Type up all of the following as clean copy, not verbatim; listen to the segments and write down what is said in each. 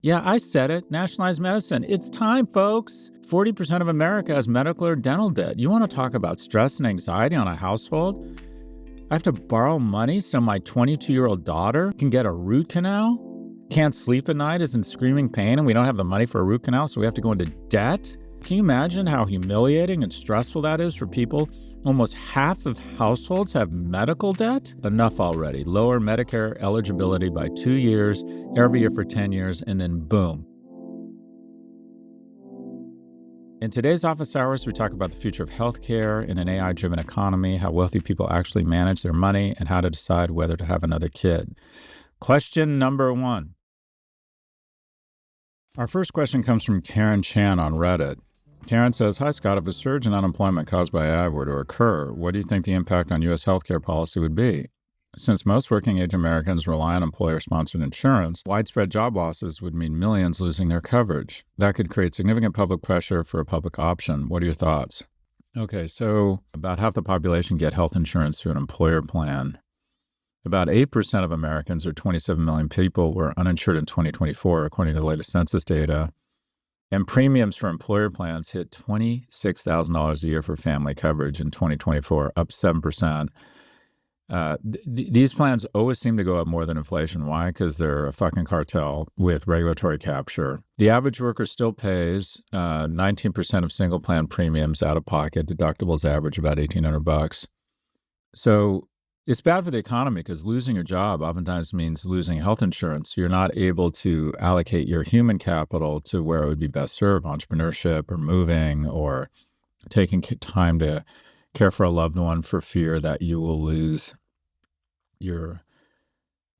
Yeah, I said it. Nationalized medicine. It's time, folks. 40% of America has medical or dental debt. You want to talk about stress and anxiety on a household? I have to borrow money so my 22-year-old daughter can get a root canal? Can't sleep at night, is in screaming pain, and we don't have the money for a root canal, so we have to go into debt? Can you imagine how humiliating and stressful that is for people? Almost half of households have medical debt. Enough already. Lower Medicare eligibility by 2 years, every year for 10 years, and then boom. In today's Office Hours, we talk about the future of healthcare in an AI-driven economy, how wealthy people actually manage their money, and how to decide whether to have another kid. Question number 1. Our first question comes from Karen Chan on Reddit. Karen says, "Hi, Scott. If a surge in unemployment caused by AI were to occur, what do you think the impact on U.S. healthcare policy would be? Since most working-age Americans rely on employer-sponsored insurance, widespread job losses would mean millions losing their coverage. That could create significant public pressure for a public option. What are your thoughts?" Okay, so about half the population get health insurance through an employer plan. About 8% of Americans, or 27 million people, were uninsured in 2024, according to the latest census data. And premiums for employer plans hit $26,000 a year for family coverage in 2024, up 7%. These plans always seem to go up more than inflation. Why? Because they're a fucking cartel with regulatory capture. The average worker still pays 19% of single plan premiums out of pocket. Deductibles average about $1,800. So it's bad for the economy because losing your job oftentimes means losing health insurance. You're not able to allocate your human capital to where it would be best served, entrepreneurship or moving or taking time to care for a loved one for fear that you will lose your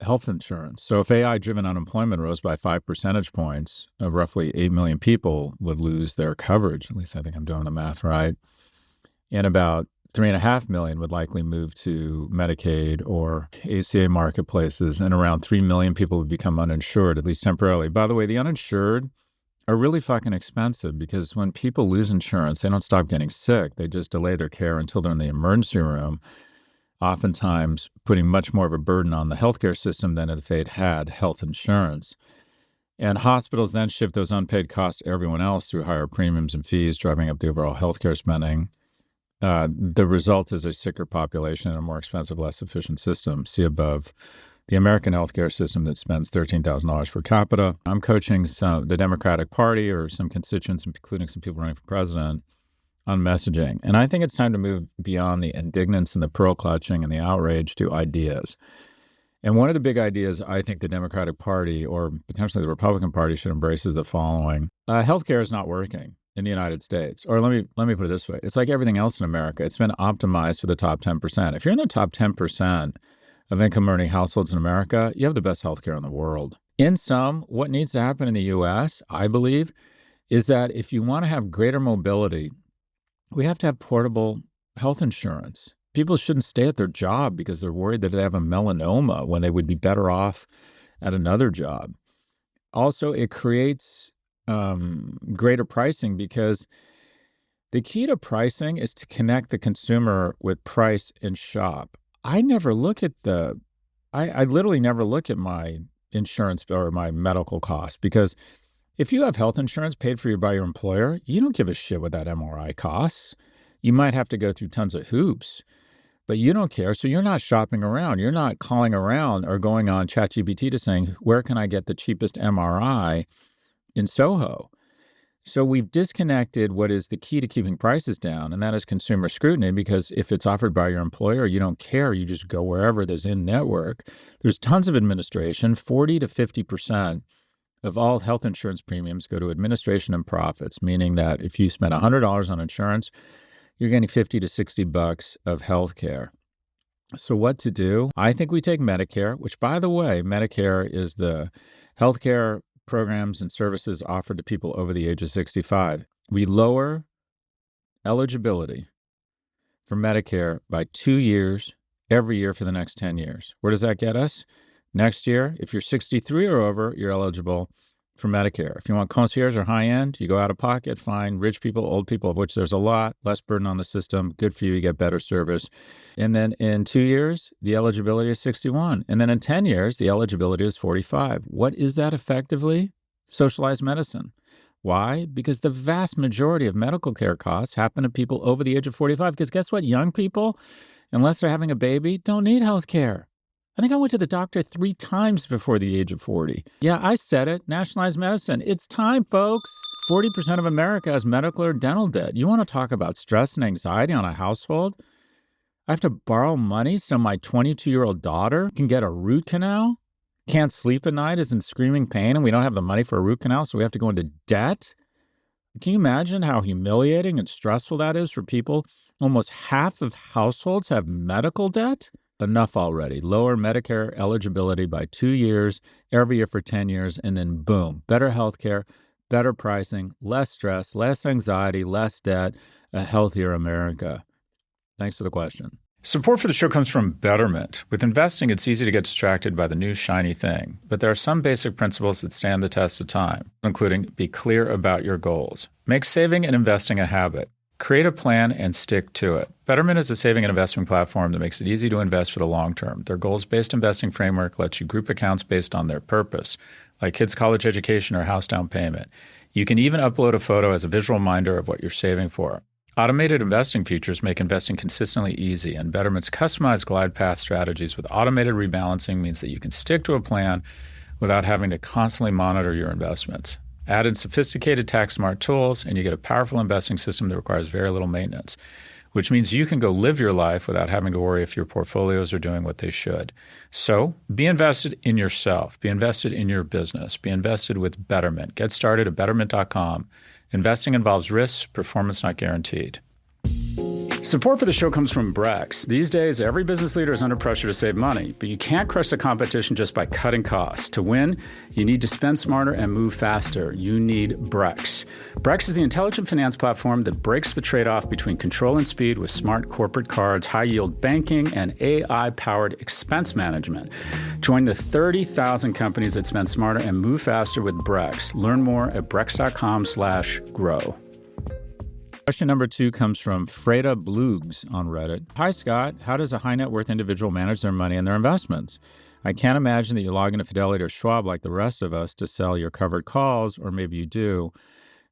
health insurance. So if AI-driven unemployment rose by 5 percentage points, roughly 8 million people would lose their coverage. At least I think I'm doing the math right. And about 3.5 million would likely move to Medicaid or ACA marketplaces, and around 3 million people would become uninsured, at least temporarily. By the way, the uninsured are really fucking expensive because when people lose insurance, they don't stop getting sick. They just delay their care until they're in the emergency room, oftentimes putting much more of a burden on the healthcare system than if they'd had health insurance. And hospitals then shift those unpaid costs to everyone else through higher premiums and fees, driving up the overall healthcare spending. The result is a sicker population and a more expensive, less efficient system. See above. The American healthcare system that spends $13,000 per capita. I'm coaching the Democratic Party or some constituents, including some people running for president, on messaging. And I think it's time to move beyond the indignance and the pearl clutching and the outrage to ideas. And one of the big ideas I think the Democratic Party or potentially the Republican Party should embrace is the following. Healthcare is not working in the United States. Or let me put it this way. It's like everything else in America. It's been optimized for the top 10%. If you're in the top 10% of income-earning households in America, you have the best healthcare in the world. In sum, what needs to happen in the U.S., I believe, is that if you want to have greater mobility, we have to have portable health insurance. People shouldn't stay at their job because they're worried that they have a melanoma when they would be better off at another job. Also, it creates greater pricing because the key to pricing is to connect the consumer with price and shop. I never look at I literally never look at my insurance or my medical costs because if you have health insurance paid for you by your employer, you don't give a shit what that MRI costs. You might have to go through tons of hoops, but you don't care. So you're not shopping around. You're not calling around or going on ChatGPT to saying, where can I get the cheapest MRI in Soho? So we've disconnected what is the key to keeping prices down, and that is consumer scrutiny, because if it's offered by your employer, you don't care. You just go wherever there's in-network. There's tons of administration. 40 to 50% of all health insurance premiums go to administration and profits, meaning that if you spend $100 on insurance, you're getting $50 to $60 of health care. So what to do? I think we take Medicare, which, by the way, Medicare is the health care programs and services offered to people over the age of 65. We lower eligibility for Medicare by 2 years every year for the next 10 years. Where does that get us? Next year, if you're 63 or over, you're eligible for Medicare. If you want concierge or high end, you go out of pocket, find rich people, old people, of which there's a lot, less burden on the system. Good for you. You get better service. And then in 2 years, the eligibility is 61. And then in 10 years, the eligibility is 45. What is that effectively? Socialized medicine. Why? Because the vast majority of medical care costs happen to people over the age of 45. Because guess what? Young people, unless they're having a baby, don't need health care. I think I went to the doctor 3 times before the age of 40. Yeah, I said it. Nationalized medicine. It's time, folks. 40% of America has medical or dental debt. You want to talk about stress and anxiety on a household? I have to borrow money so my 22-year-old daughter can get a root canal? Can't sleep at night, is in screaming pain, and we don't have the money for a root canal, so we have to go into debt? Can you imagine how humiliating and stressful that is for people? Almost half of households have medical debt. Enough already. Lower Medicare eligibility by 2 years, every year for 10 years, and then boom, better health care, better pricing, less stress, less anxiety, less debt, a healthier America. Thanks for the question. Support for the show comes from Betterment. With investing, it's easy to get distracted by the new shiny thing, but there are some basic principles that stand the test of time, including be clear about your goals. Make saving and investing a habit. Create a plan and stick to it. Betterment is a saving and investment platform that makes it easy to invest for the long term. Their goals-based investing framework lets you group accounts based on their purpose, like kids' college education or house down payment. You can even upload a photo as a visual reminder of what you're saving for. Automated investing features make investing consistently easy, and Betterment's customized glide path strategies with automated rebalancing means that you can stick to a plan without having to constantly monitor your investments. Add in sophisticated tax-smart tools, and you get a powerful investing system that requires very little maintenance, which means you can go live your life without having to worry if your portfolios are doing what they should. So be invested in yourself. Be invested in your business. Be invested with Betterment. Get started at Betterment.com. Investing involves risks, performance not guaranteed. Support for the show comes from Brex. These days, every business leader is under pressure to save money, but you can't crush the competition just by cutting costs. To win, you need to spend smarter and move faster. You need Brex. Brex is the intelligent finance platform that breaks the trade-off between control and speed with smart corporate cards, high-yield banking, and AI-powered expense management. Join the 30,000 companies that spend smarter and move faster with Brex. Learn more at brex.com/grow. Question number 2 comes from Freda Blugs on Reddit. Hi, Scott. How does a high net worth individual manage their money and their investments? I can't imagine that you log into Fidelity or Schwab like the rest of us to sell your covered calls, or maybe you do.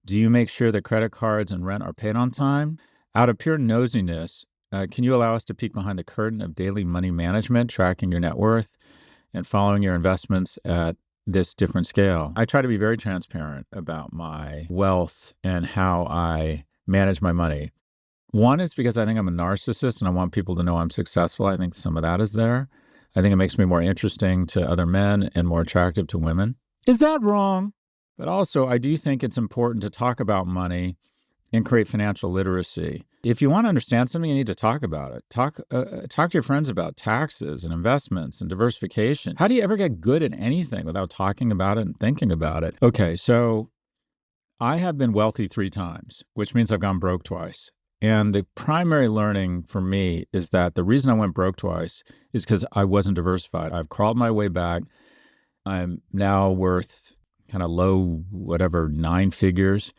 Do you make sure that credit cards and rent are paid on time? Out of pure nosiness, can you allow us to peek behind the curtain of daily money management, tracking your net worth, and following your investments at this different scale? I try to be very transparent about my wealth and how I manage my money. One is because I think I'm a narcissist and I want people to know I'm successful. I think some of that is there. I think it makes me more interesting to other men and more attractive to women. Is that wrong? But also, I do think it's important to talk about money and create financial literacy. If you want to understand something, you need to talk about it. Talk to your friends about taxes and investments and diversification. How do you ever get good at anything without talking about it and thinking about it? Okay, so I have been wealthy 3 times, which means I've gone broke twice. And the primary learning for me is that the reason I went broke twice is because I wasn't diversified. I've crawled my way back. I'm now worth kind of low, 9 figures.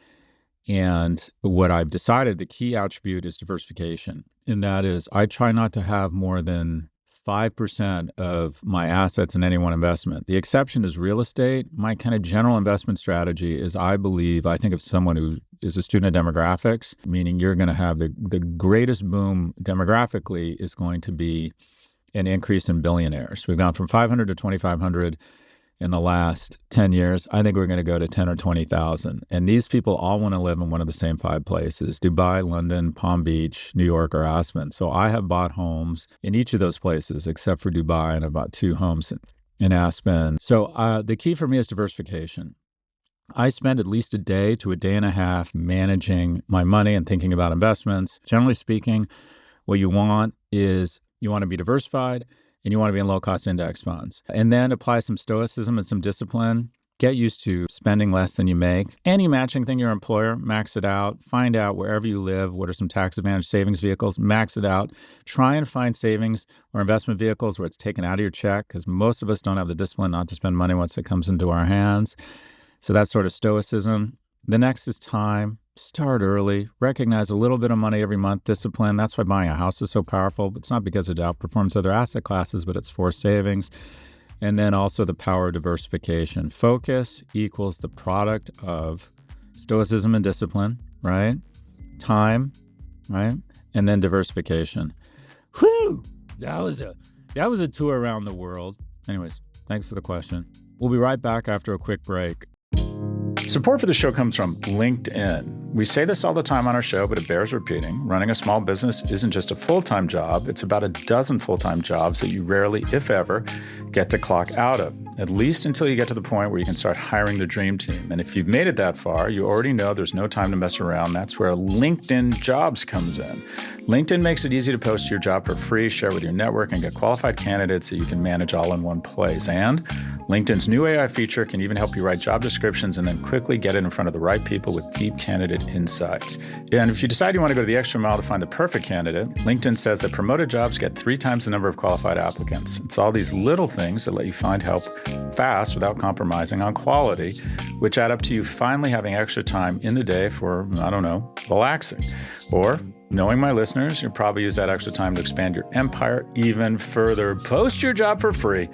And what I've decided, the key attribute is diversification. And that is, I try not to have more than 5% of my assets in any one investment. The exception is real estate. My kind of general investment strategy is I think of someone who is a student of demographics, meaning you're going to have the greatest boom demographically is going to be an increase in billionaires. We've gone from 500 to 2,500 in the last 10 years. I think we're going to go to 10 or 20,000. And these people all want to live in one of the same 5 places: Dubai, London, Palm Beach, New York, or Aspen. So I have bought homes in each of those places, except for Dubai, and I bought 2 homes in Aspen. So the key for me is diversification. I spend at least a day to a day and a half managing my money and thinking about investments. Generally speaking, what you want is you want to be diversified, and you want to be in low-cost index funds. And then apply some stoicism and some discipline. Get used to spending less than you make. Any matching thing your employer, max it out. Find out wherever you live, what are some tax-advantaged savings vehicles, max it out. Try and find savings or investment vehicles where it's taken out of your check, because most of us don't have the discipline not to spend money once it comes into our hands. So that's sort of stoicism. The next is time. Start early. Recognize a little bit of money every month. Discipline. That's why buying a house is so powerful. It's not because it outperforms other asset classes, but it's for savings. And then also the power of diversification. Focus equals the product of stoicism and discipline, right? Time, right? And then diversification. Whew! That was a tour around the world. Anyways, thanks for the question. We'll be right back after a quick break. Support for the show comes from LinkedIn. We say this all the time on our show, but it bears repeating. Running a small business isn't just a full-time job. It's about a dozen full-time jobs that you rarely, if ever, get to clock out of, at least until you get to the point where you can start hiring the dream team. And if you've made it that far, you already know there's no time to mess around. That's where LinkedIn Jobs comes in. LinkedIn makes it easy to post your job for free, share with your network, and get qualified candidates that you can manage all in one place. And LinkedIn's new AI feature can even help you write job descriptions and then quickly get it in front of the right people with deep candidate insights. And if you decide you want to go the extra mile to find the perfect candidate, LinkedIn says that promoted jobs get 3 times the number of qualified applicants. It's all these little things that let you find help fast without compromising on quality, which add up to you finally having extra time in the day for, I don't know, relaxing. Or, knowing my listeners, you'll probably use that extra time to expand your empire even further. Post your job for free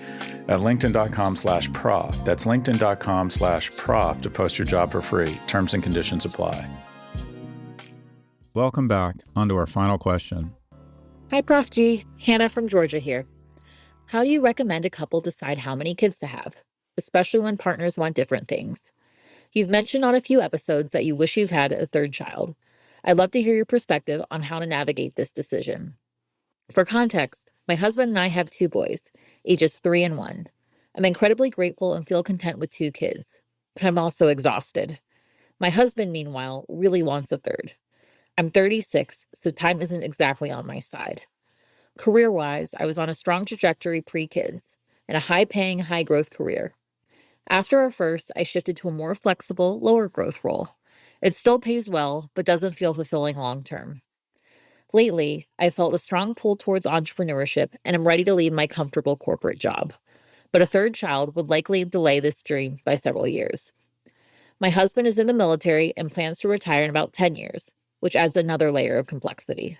at linkedin.com/prof. That's linkedin.com/prof to post your job for free. Terms and conditions apply. Welcome back. On to our final question. Hi, Prof G. Hannah from Georgia here. How do you recommend a couple decide how many kids to have, especially when partners want different things? You've mentioned on a few episodes that you wish you've had a third child. I'd love to hear your perspective on how to navigate this decision. For context, my husband and I have 2 boys, ages 3 and 1. I'm incredibly grateful and feel content with 2 kids, but I'm also exhausted. My husband, meanwhile, really wants a third. I'm 36, so time isn't exactly on my side. Career-wise, I was on a strong trajectory pre-kids, in a high-paying, high-growth career. After our first, I shifted to a more flexible, lower-growth role. It still pays well, but doesn't feel fulfilling long-term. Lately, I felt a strong pull towards entrepreneurship and am ready to leave my comfortable corporate job. But a third child would likely delay this dream by several years. My husband is in the military and plans to retire in about 10 years, which adds another layer of complexity.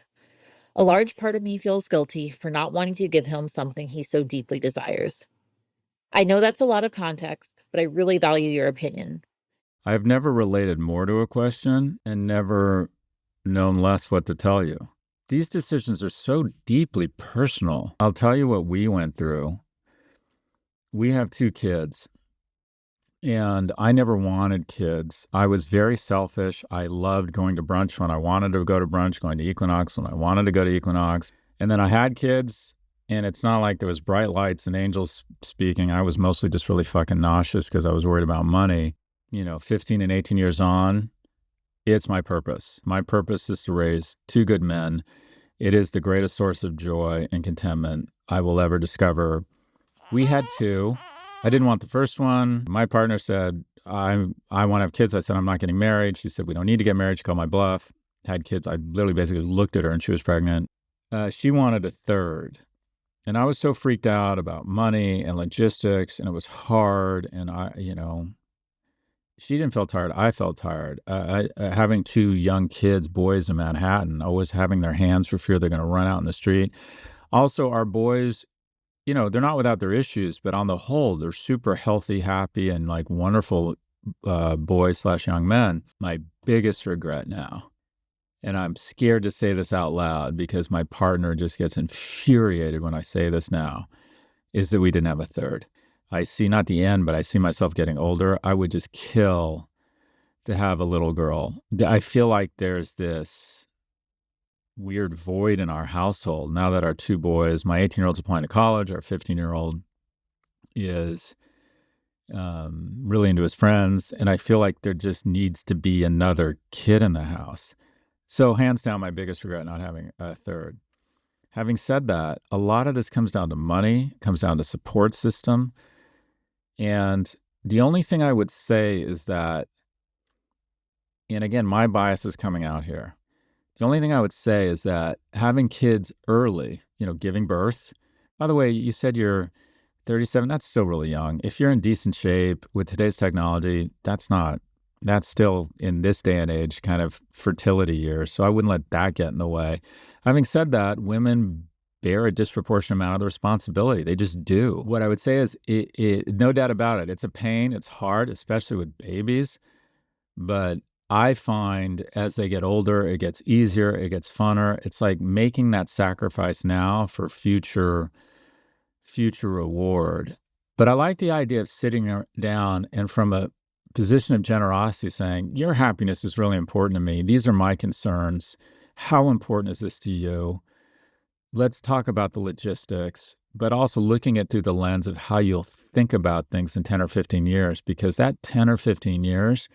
A large part of me feels guilty for not wanting to give him something he so deeply desires. I know that's a lot of context, but I really value your opinion. I've never related more to a question and never known less what to tell you. These decisions are so deeply personal. I'll tell you what we went through. We have 2 kids, and I never wanted kids. I was very selfish. I loved going to brunch when I wanted to go to brunch, going to Equinox when I wanted to go to Equinox. And then I had kids, and it's not like there was bright lights and angels speaking. I was mostly just really fucking nauseous because I was worried about money. 15 and 18 years on, it's my purpose. My purpose is to raise 2 good men. It is the greatest source of joy and contentment I will ever discover. We had 2. I didn't want the first one. My partner said, I want to have kids. I said, I'm not getting married. She said, we don't need to get married. She called my bluff. Had kids. I literally basically looked at her and she was pregnant. She wanted a third. And I was so freaked out about money and logistics, and it was hard. And she didn't feel tired. I felt tired. Having 2 young kids, boys in Manhattan, always having their hands for fear they're going to run out in the street. Also, our boys, they're not without their issues, but on the whole, they're super healthy, happy, and like wonderful boys/young men. My biggest regret now, and I'm scared to say this out loud because my partner just gets infuriated when I say this now, is that we didn't have a third. I see not the end, but I see myself getting older. I would just kill to have a little girl. I feel like there's this weird void in our household now that our 2 boys, my 18-year-old's applying to college, our 15-year-old is really into his friends, and I feel like there just needs to be another kid in the house. So hands down, my biggest regret not having a third. Having said that, a lot of this comes down to money, comes down to support system. And the only thing I would say is that, and again, my bias is coming out here. The only thing I would say is that having kids early, giving birth, by the way, you said you're 37, that's still really young. If you're in decent shape with today's technology, that's still in this day and age kind of fertility years. So I wouldn't let that get in the way. Having said that, women bear a disproportionate amount of the responsibility. They just do. What I would say is, no doubt about it, it's a pain. It's hard, especially with babies. But I find as they get older, it gets easier, it gets funner. It's like making that sacrifice now for future reward. But I like the idea of sitting down and from a position of generosity saying, your happiness is really important to me. These are my concerns. How important is this to you? Let's talk about the logistics, but also looking at through the lens of how you'll think about things in 10 or 15 years, because that 10 or 15 years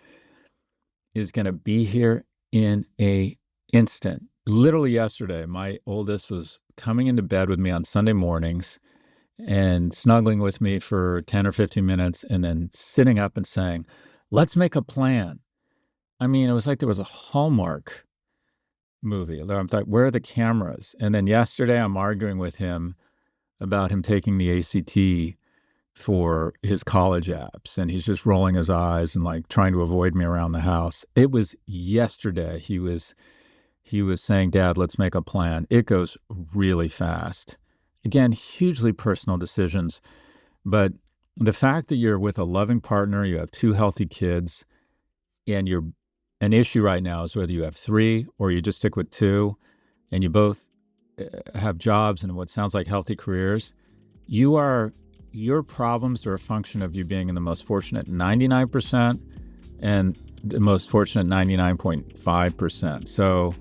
is going to be here in an instant. Literally yesterday, my oldest was coming into bed with me on Sunday mornings and snuggling with me for 10 or 15 minutes and then sitting up and saying, let's make a plan. I mean, it was like there was a Hallmark movie. I'm like, where are the cameras? And then yesterday I'm arguing with him about him taking the ACT for his college apps. And he's just rolling his eyes and like trying to avoid me around the house. It was yesterday. He was saying, Dad, let's make a plan. It goes really fast. Again, hugely personal decisions. But the fact that you're with a loving partner, you have 2 healthy kids, and an issue right now is whether you have 3 or you just stick with 2, and you both have jobs and what sounds like healthy careers, your problems are a function of you being in the most fortunate 99% and the most fortunate 99.5%. So,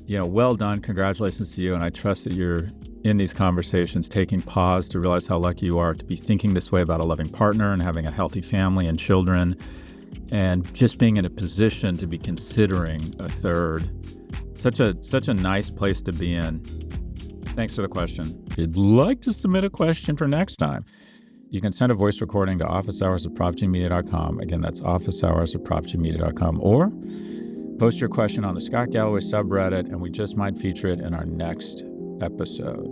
well done. Congratulations to you. And I trust that you're in these conversations taking pause to realize how lucky you are to be thinking this way about a loving partner and having a healthy family and children, and just being in a position to be considering a third. Such a nice place to be in. Thanks for the question. If you'd like to submit a question for next time, you can send a voice recording to officehours@profgmedia.com. Again, that's officehours@profgmedia.com, or post your question on the Scott Galloway subreddit, and we just might feature it in our next episode.